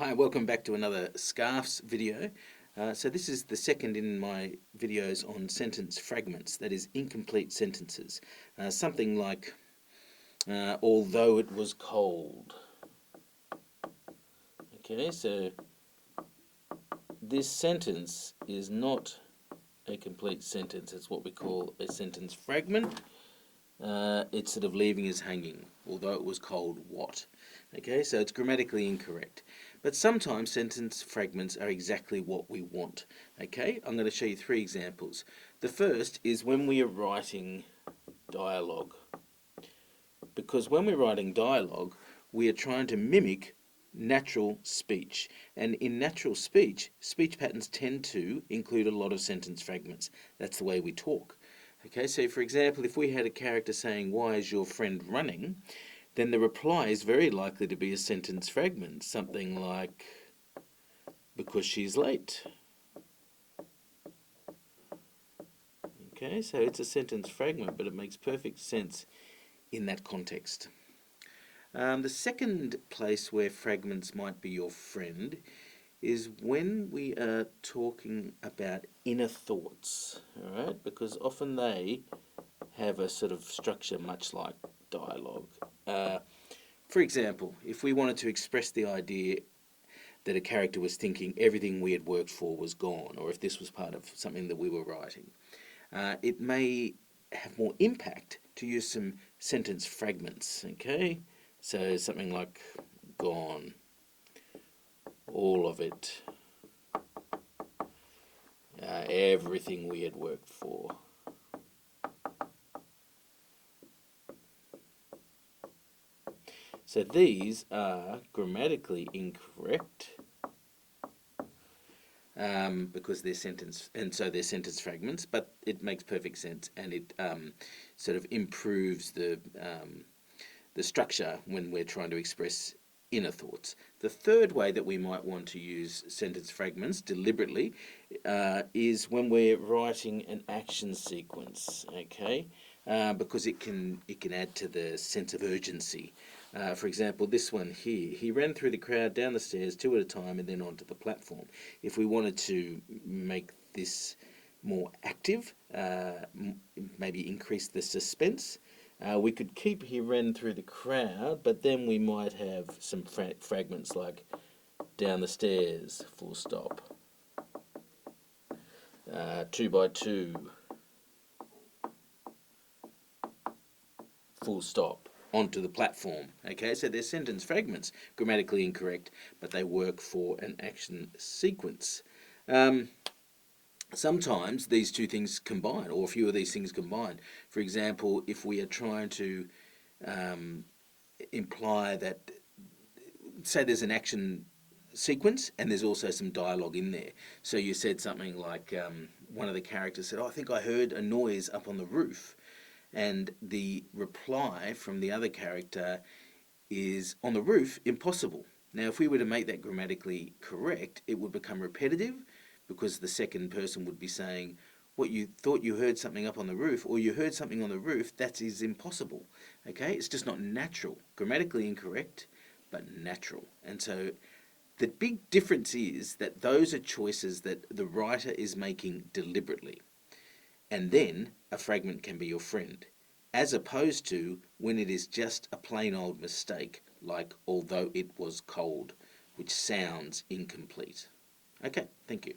Hi, welcome back to another SCARFS video. So this is the second in my videos on sentence fragments, that is incomplete sentences. Something like, although it was cold. Okay, so this sentence is not a complete sentence. It's what we call a sentence fragment. It's sort of leaving us hanging. Although it was cold, what? Okay, so it's grammatically incorrect. But sometimes sentence fragments are exactly what we want. Okay, I'm going to show you three examples. The first is when we are writing dialogue. Because when we're writing dialogue, we are trying to mimic natural speech. And in natural speech, speech patterns tend to include a lot of sentence fragments. That's the way we talk. Okay, so for example, if we had a character saying, "Why is your friend running?" then the reply is very likely to be a sentence fragment, something like, "Because she's late." Okay, so it's a sentence fragment, but it makes perfect sense in that context. The second place where fragments might be your friend is when we are talking about inner thoughts, all right? Because often they have a sort of structure much like dialogue. For example, if we wanted to express the idea that a character was thinking everything we had worked for was gone, or if this was part of something that we were writing, it may have more impact to use some sentence fragments, okay? So something like gone, all of it, everything we had worked for. So these are grammatically incorrect because they're sentence fragments, but it makes perfect sense, and it sort of improves the structure when we're trying to express inner thoughts. The third way that we might want to use sentence fragments deliberately is when we're writing an action sequence, okay? Because it can add to the sense of urgency. For example, this one here, he ran through the crowd, down the stairs, two at a time, and then onto the platform. If we wanted to make this more active, maybe increase the suspense, we could keep he ran through the crowd, but then we might have some fragments like down the stairs, full stop, 2x2, full stop, onto the platform. Okay, so they're sentence fragments, grammatically incorrect, but they work for an action sequence. Sometimes these two things combine, or a few of these things combine. For example, if we are trying to imply that, say there's an action sequence and there's also some dialogue in there. So you said something like, one of the characters said, "Oh, I think I heard a noise up on the roof." And the reply from the other character is, "On the roof? Impossible." Now, if we were to make that grammatically correct, it would become repetitive because the second person would be saying, "What, you thought you heard something up on the roof, or you heard something on the roof? That is impossible." Okay, it's just not natural. Grammatically incorrect, but natural. And so the big difference is that those are choices that the writer is making deliberately. And then a fragment can be your friend, as opposed to when it is just a plain old mistake, like "although it was cold," which sounds incomplete. Okay, thank you.